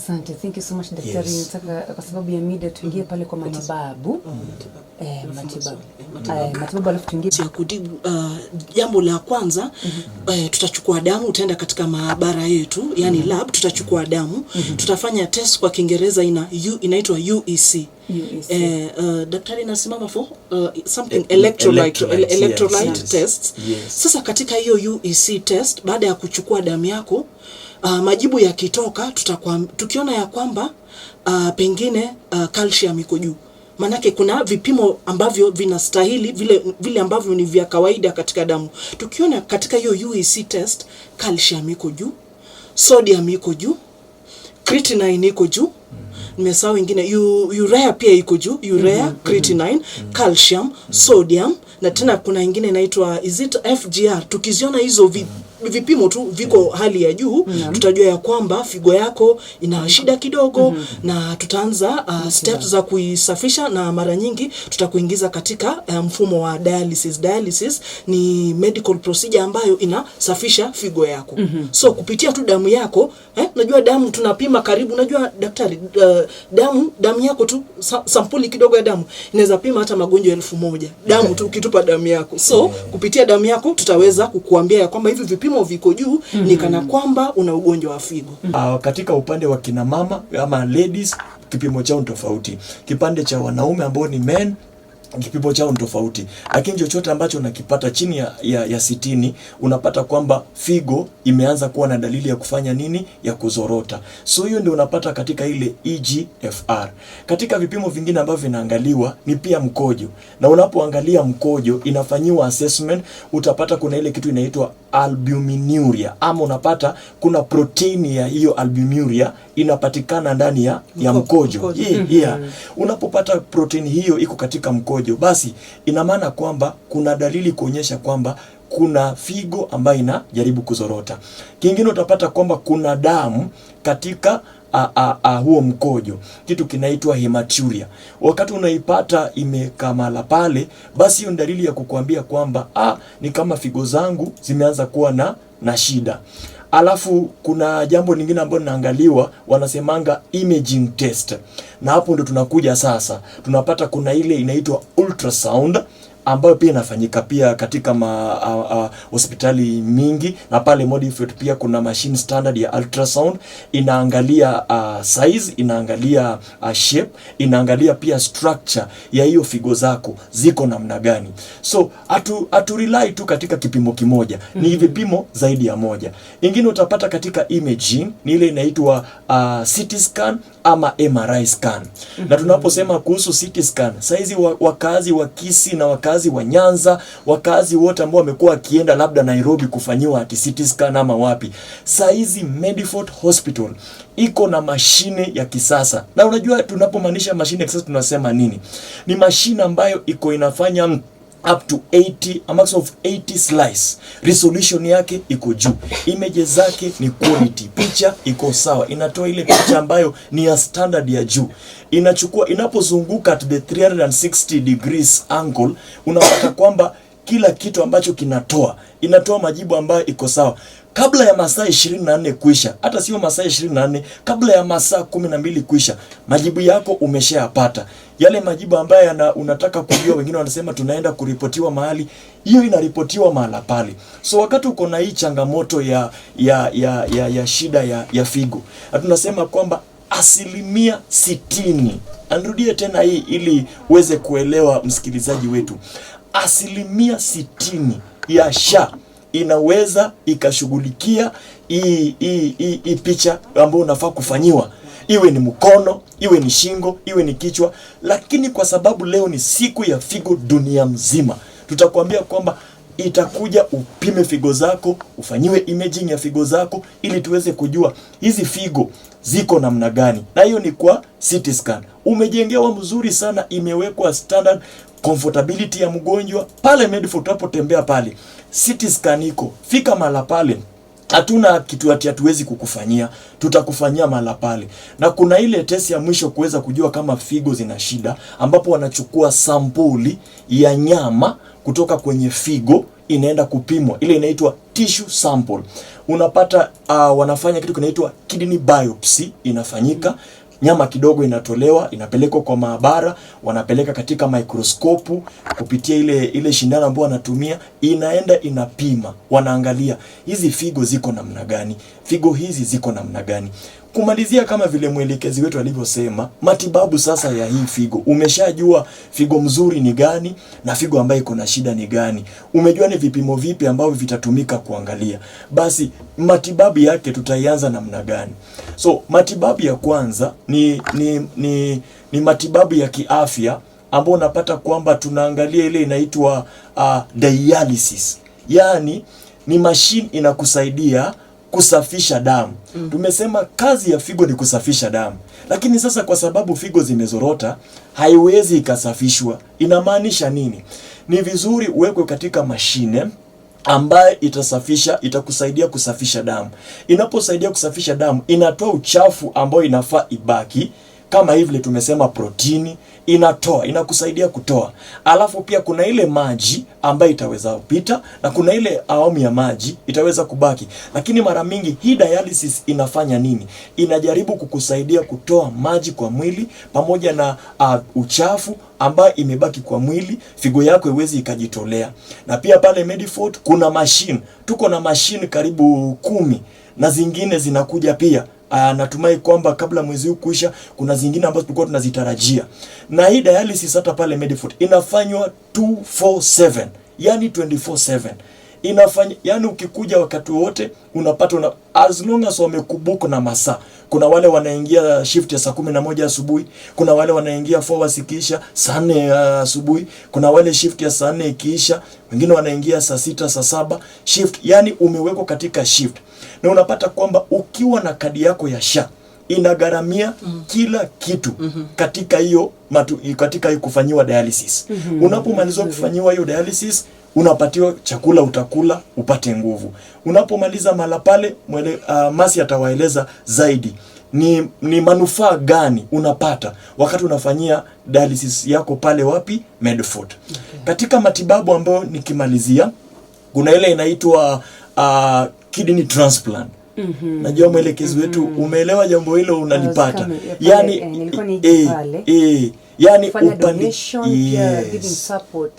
Asante, thank you so much daktari. Yes. Nataka kwa sababu ya media tuingie pale kwa matibabu. Matibabu alafu tuingie ya kutibu. Jambo la kwanza tutachukua damu, utaenda katika maabara yetu, yani lab, tutachukua damu, tutafanya test, kwa Kiingereza inaitwa UEC. Daktari nasimama for something electrolyte tests. Yes. Sasa katika hiyo UEC test, baada ya kuchukua damu yako, majibu yakitoka, tukiona ya kwamba pengine calcium iko juu. Manake kuna vipimo ambavyo vinastahili vile ambavyo ni vya kawaida katika damu. Tukiona katika hiyo UEC test calcium iko juu, sodium iko juu, creatinine iko juu. Nimesahau ingine, urea pia iko juu, urea, creatinine, calcium, sodium, na tena kuna ingine inaitwa FGR. Tukiziona hizo vipimo tu viko hali ya juu, tutajua ya kwamba figo yako ina shida kidogo, na tutaanza steps za kuisafisha, na mara nyingi tutakuingiza katika mfumo wa dialysis. Dialysis ni medical procedure ambayo inasafisha figo yako. So kupitia tu damu yako, najua damu tunapima karibu, najua daktari, damu yako tu, sampuli kidogo ya damu inaweza pima hata magonjwa 1000. Damu tu ukitupa damu yako. So kupitia damu yako tutaweza kukuambia ya kwamba hivi vipimo viko juu, ni kana kwamba una ugonjwa wa figo. Katika upande wa kina mama ama ladies, kipimo chao tofauti. Kipande cha wanaume ambao ni men, kipimo chao tofauti. Lakini chochote ambacho unakipata chini ya 60, unapata kwamba figo imeanza kuwa na dalili ya kufanya nini? Ya kuzorota. So hiyo ndio unapata katika ile EGFR. Katika vipimo vingine ambavyo vinaangaliwa ni pia mkojo. Na unapoangalia mkojo, inafanyiwa assessment, utapata kuna ile kitu inaitwa albuminuria, ama unapata kuna proteini ya hiyo albuminuria inapatikana ndani ya mkojo. Unapopata proteini hiyo iko katika mkojo, basi ina maana kwamba kuna dalili kuonyesha kwamba kuna figo ambayo inajaribu kuzorota. Kingine utapata kwamba kuna damu katika huo mkojo, kitu kinaitwa hematuria. Wakati unaipata imekamala pale, basi hiyo dalili ya kukuambia kwamba ni kama figo zangu zimeanza kuwa na shida. Alafu kuna jambo lingine ambalo linaangaliwa, wanasemanga imaging test. Na hapo ndo tunakuja sasa. Tunapata kuna ile inaitwa ultrasound, ambayo pia inafanyika pia katika hospitali mingi, na pale Modiford pia kuna machine standard ya ultrasound. Inaangalia size, inaangalia shape, inaangalia pia structure ya hiyo figo zako ziko namna gani. So atu rely tu katika kipimo kimoja, ni vipimo zaidi ya moja. Ingine utapata katika imaging ni ile inaitwa CT scan ama MRI scan. Na tunaposema kuhusu CT scan, saizi wakazi wa Kisii na wakazi wa Nyanza, wakazi wote ambao wamekuwa wakienda labda Nairobi kufanyiwa CT scan ama wapi, saizi Mediford Hospital iko na mashine ya kisasa. Na unajua tunapomaanisha mashine ya kisasa tunasema nini? Ni mashine ambayo iko inafanya up to 80, a max of 80 slice. Resolution yake iko juu. Images zake ni quality. Picha iko sawa. Inatoa ile picha ambayo ni ya standard ya juu. Inachukua, inapozunguka at the 360 degrees angle, unapata kwamba kila kitu ambacho inatoa majibu ambayo iko sawa. Kabla ya masaa 24 kuisha, hata sio masaa 24, kabla ya masaa 12 kuisha, majibu yako umeshayapata. Yale majibu ambayo unataka kujua, wengine wanasema tunaenda kuripotiwa mahali, hiyo inaripotiwa mahala pale. So wakati uko na hii changamoto ya shida ya figo, tunasema kwamba 60%, anrudie tena hii ili uweze kuelewa msikilizaji wetu, 60% ya inaweza ikashughulikia hii picha ambayo unafaa kufanyiwa, iwe ni mkono, iwe ni shingo, iwe ni kichwa. Lakini kwa sababu leo ni siku ya figo dunia mzima, tutakwambia kwamba itakuja upime figo zako, ufanyiwe imaging ya figo zako, ili tuweze kujua hizi figo ziko namna gani. Na hiyo ni kwa CT scan. Umejengewa mzuri sana, imewekwa standard comfortability ya mgonjwa pale Mediford. Tunapotembea pale, CT scan iko, fika mahala pale, hatuna kitu hatuwezi kukufanyia, tutakufanyia mahala pale. Na kuna ile test ya mwisho kuweza kujua kama figo zina shida, ambapo wanachukua sampuli ya nyama kutoka kwenye figo inaenda kupimwa, ile inaitwa tissue sample. Unapata wanafanya kitu kinaitwa kidney biopsy, inafanyika nyama kidogo inatolewa, inapelekwa kwa maabara, wanapeleka katika mikroskopu kupitia ile shindano ambayo wanatumia, inaenda inapima, wanaangalia hizi figo ziko namna gani, figo hizi ziko namna gani. Kumalizia, kama vile mwelekezi wetu alivyosema, matibabu sasa ya hii figo, umeshajua figo mzuri ni gani na figo ambayo iko na shida ni gani, umejua ni vipimo vipi ambavyo vitatumika kuangalia, basi matibabu yake tutaianza namna gani? So matibabu ya kwanza ni matibabu ya kiafya ambao unapata kwamba tunaangalia ile inaitwa dialysis. Yani ni machine inakusaidia kusafisha damu. Tumesema kazi ya figo ni kusafisha damu, lakini sasa kwa sababu figo zimezorota haiwezi ikasafishwa. Inamaanisha nini? Ni vizuri uwekwe katika mashine ambaye itakusaidia kusafisha damu. Inaposaidia kusafisha damu, inatoa uchafu ambao inafaa ibaki, kama hivi tumesema protini, inakusaidia kutoa. Alafu pia kuna ile maji ambayo itaweza kupita na kuna ile awamu ya maji itaweza kubaki. Lakini mara mingi hii dialysis inafanya nini? Inajaribu kukusaidia kutoa maji kwa mwili pamoja na uchafu ambayo imebaki kwa mwili, figo yako iwezi ikajitolea. Na pia pale Medifort kuna machine, tuko na machine karibu 10 na zingine zinakuja pia. Natumai kwamba kabla mwezi huu kuisha kuna zingine ambazo tulikuwa tunazitarajia. Na hii dialysis hata pale Medifort inafanywa 247, yani 24/7. Inafanya, yani ukikuja wakati wote unapata as long as wamekubuka na masaa. Kuna wale wanaingia shift ya saa 11 asubuhi, kuna wale wanaingia 4 hours ikiisha saa 4 asubuhi, kuna wale shift ya saa 4 ikiisha, wengine wanaingia saa 6 saa 7 shift. Yani umewekwa katika shift. Na unapata kwamba ukiwa na kadi yako ya SHA inagharamia kila kitu katika hiyo kufanyiwa dialysis. Unapomaliza kufanyiwa hiyo dialysis, unapatiwa chakula, utakula upate nguvu. Unapomaliza mala pale, Masi atawaeleza zaidi ni manufaa gani unapata wakati unafanyia dialysis yako pale wapi? Medifort. Katika matibabu ambayo nikimalizia, kuna ile inaitwa kidney transplant. Najua mwelekezi wetu umeelewa jambo hilo, unalipata. Yani yani giving support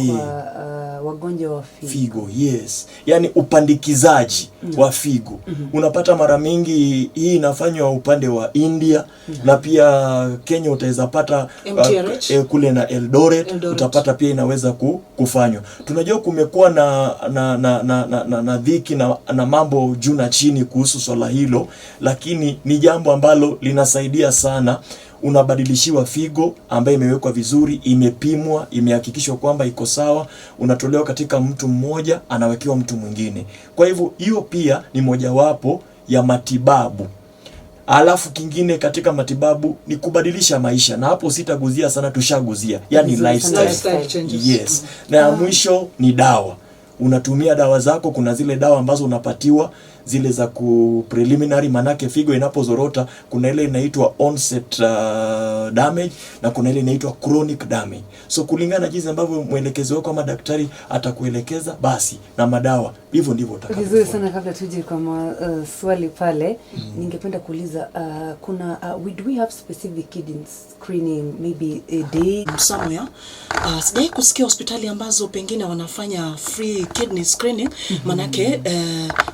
kwa wagonjwa wa figo. Yes. Yani upandikizaji wa figo. Unapata mara mingi hii inafanywa upande wa India na pia Kenya utaweza pata kule na Eldoret utapata pia inaweza kufanywa. Tunajua kumekuwa na dhiki na mambo juu na chini kuhusu swala hilo, lakini ni jambo ambalo linasaidia sana. Unabadilishiwa figo ambayo imewekwa vizuri, imepimwa, imehakikishwa kwamba iko sawa, unatolewa katika mtu mmoja anawekewa mtu mwingine. Kwa hivyo hiyo pia ni mojawapo ya matibabu. Alafu kingine katika matibabu ni kubadilisha maisha, na hapo sitaguzia sana, tushaguzia. Yani lifestyle changes. Yes. Na mwisho ni dawa. Unatumia dawa zako, kuna zile dawa ambazo unapatiwa zile za preliminary, manake figo inapozorota kuna ile inaitwa onset damage na kuna ile inaitwa chronic damage. So kulingana jinsi ambavyo mwelekezi wako kama daktari atakuelekeza, basi na madawa hivyo ndivyo utakavyo. Vizuri sana. Kabla tuje kwa swali pale, ningependa kuuliza do we have specific kidney screening maybe a day somewhere? Sijai kusikia hospitali ambazo pengine wanafanya free kidney screening. Manake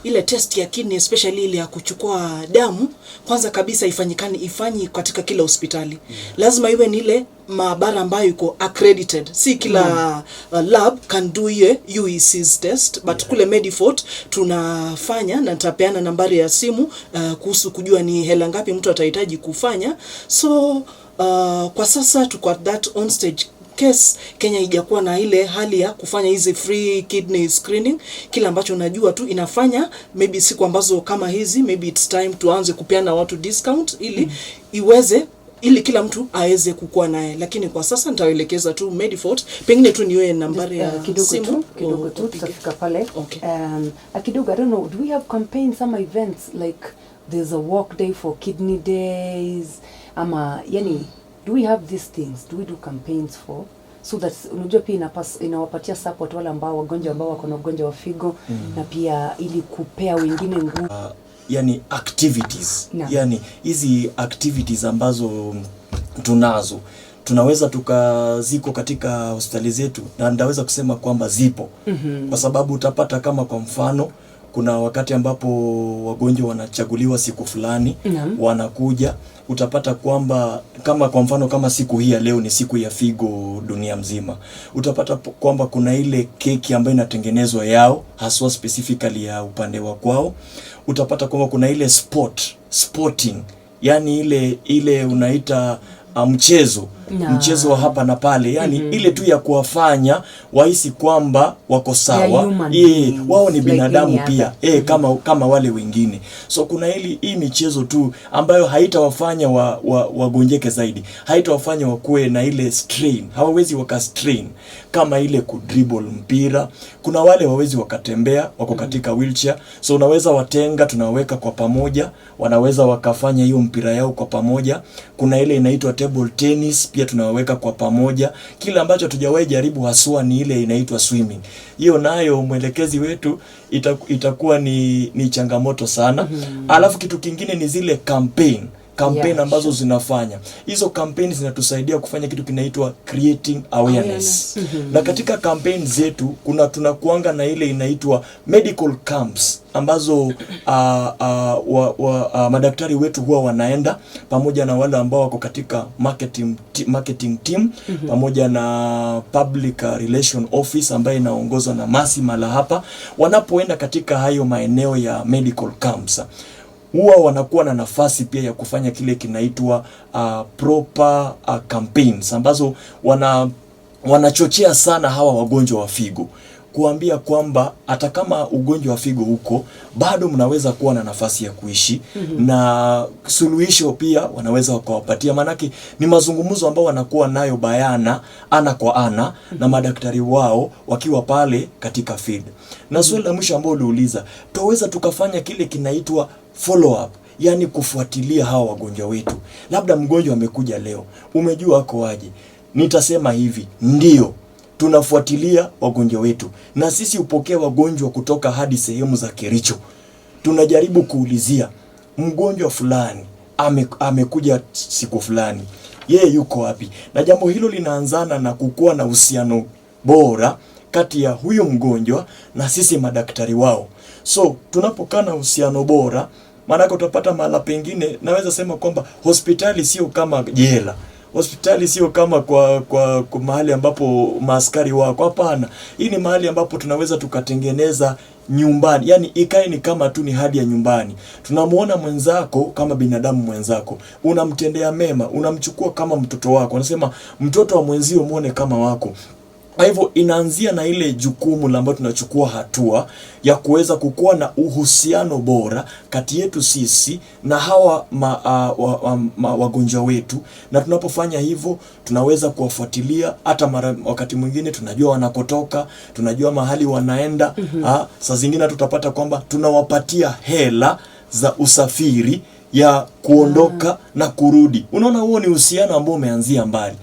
ile test ya kidney, especially ile ya kuchukua damu, kwanza kabisa ifanyi katika kila hospitali. Lazima iwe ni ile maabara ambayo iko accredited. Si kila lab can do ye UEC's test, but kule Medifort tunafanya, na nitapeana nambari ya simu kuhusu kujua ni hela ngapi mtu atahitaji kufanya. So kwa sasa tuko at that on stage case. Kenya haijakuwa na ile hali ya kufanya hizi free kidney screening. Kila ambacho najua tu inafanya maybe siku ambazo kama hizi, maybe it's time tuanze kupeana watu discount ili kila mtu aweze kukua naye. Lakini kwa sasa nitaelekeza tu Medifort, pengine tu niwe nambari ya simu kidogo tu tutafika pale. Okay. Kidogo, I don't know, do we have campaigns, some events like there's a walk day for kidney days, ama yani do we have these things? Do we do campaigns for so that unajua pia inawapatia support wale ambao wagonjwa ambao wako na ugonjwa wa figo na pia ili kupea wengine nguvu. Yani activities, yani hizi activities ambazo tunazo tunaweza tukaziko katika hospitali zetu, na ndaweza kusema kwamba zipo kwa sababu utapata kama kwa mfano kuna wakati ambapo wagonjwa wanachaguliwa siku fulani wanakuja, utapata kwamba kama kwa mfano kama siku hii ya leo ni siku ya figo dunia mzima, utapata kwamba kuna ile keki ambayo inatengenezwa yao haswa specifically ya upande wa kwao. Utapata kwamba kuna ile sporting, yani ile unaita mchezo wa hapa na pale, yani ile tu ya kuwafanya wahisi kwamba wako sawa, wao ni binadamu pia kama wale wengine. So kuna hii michezo tu ambayo haitawafanya wagonjeke zaidi, haitawafanya wakuwe na ile strain, hawawezi wakastrain kama ile kudribble mpira. Kuna wale wawezi wakatembea, wako katika wheelchair, so unaweza watenga, tunaweka kwa pamoja, wanaweza wakafanya hiyo mpira yao kwa pamoja. Kuna ile inaitwa table tennis, pia tunaweka kwa pamoja. Kile ambacho tujawahi jaribu haswa ni ile inaitwa swimming. Hiyo nayo mwelekezi wetu itakuwa ni changamoto sana. Alafu kitu kingine ni zile campaign ambazo zinafanya. Hizo campaign zinatusaidia kufanya kitu kinaitwa creating awareness. Na katika campaign zetu tunakuanga na ile inaitwa medical camps ambazo madaktari wetu huwa wanaenda pamoja na wale ambao wako katika marketing team pamoja na public relation office ambayo inaongozwa na Masi Mala hapa. Wanapoenda katika hayo maeneo ya medical camps, huwa wanakuwa na nafasi pia ya kufanya kile kinaitwa proper campaigns ambazo wanachochea sana hawa wagonjwa wa figo, kuambia kwamba hata kama ugonjwa wa figo huko bado mnaweza kuwa na nafasi ya kuishi na suluhisho pia wanaweza wakawapatia. Manake ni mazungumzo ambao wanakuwa nayo bayana ana kwa ana na madaktari wao wakiwa pale katika field. Na swali la mwisho ambao uliuliza, tuweza tukafanya kile kinaitwa follow up, yani kufuatilia hawa wagonjwa wetu. Labda mgonjwa amekuja leo, umejua ako aje? Nitasema hivi, ndio tunafuatilia wagonjwa wetu, na sisi upokea wagonjwa kutoka hadi sehemu za Kericho. Tunajaribu kuulizia mgonjwa fulani amekuja siku fulani, yeye yuko wapi? Na jambo hilo linaanzana na kukuwa na uhusiano bora kati ya huyo mgonjwa na sisi madaktari wao. So tunapokaa na uhusiano bora, maana utapata mahala pengine naweza sema kwamba hospitali sio kama jela. Hospitali sio kama kwa mahali ambapo maaskari wako. Hapana. Hii ni mahali ambapo tunaweza tukatengeneza nyumbani. Yani ikae ni kama tu ni hadi ya nyumbani. Tunamuona mwenzako kama binadamu mwenzako. Unamtendea mema, unamchukua kama mtoto wako. Anasema mtoto wa mwenzio muone kama wako. Kwa hivyo inaanzia na ile jukumu ambalo tunachukua hatua ya kuweza kukuwa na uhusiano bora kati yetu sisi na hawa wagonjwa wetu, na tunapofanya hivyo tunaweza kuwafuatilia. Hata wakati mwingine tunajua wanakotoka, tunajua mahali wanaenda. Saa zingine tutapata kwamba tunawapatia hela za usafiri ya kuondoka na kurudi. Unaona, huo ni uhusiano ambao umeanzia mbali.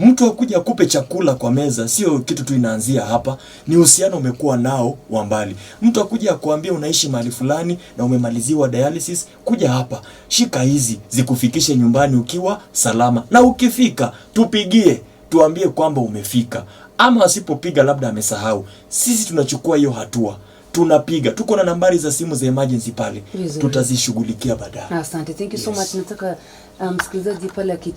Mtu akuja akupe chakula kwa meza, sio kitu tu inaanzia hapa, ni uhusiano umekuwa nao wa mbali. Mtu akuja akuambia unaishi mahali fulani na umemaliziwa dialysis, kuja hapa, shika hizi zikufikishe nyumbani ukiwa salama, na ukifika tupigie tuambie kwamba umefika, ama asipopiga labda amesahau. Sisi tunachukua hiyo hatua, tunapiga. Tuko na nambari za simu za emergency pale, tutazishughulikia baadaye. Asante, thank you so much. Nataka msikilizaji pale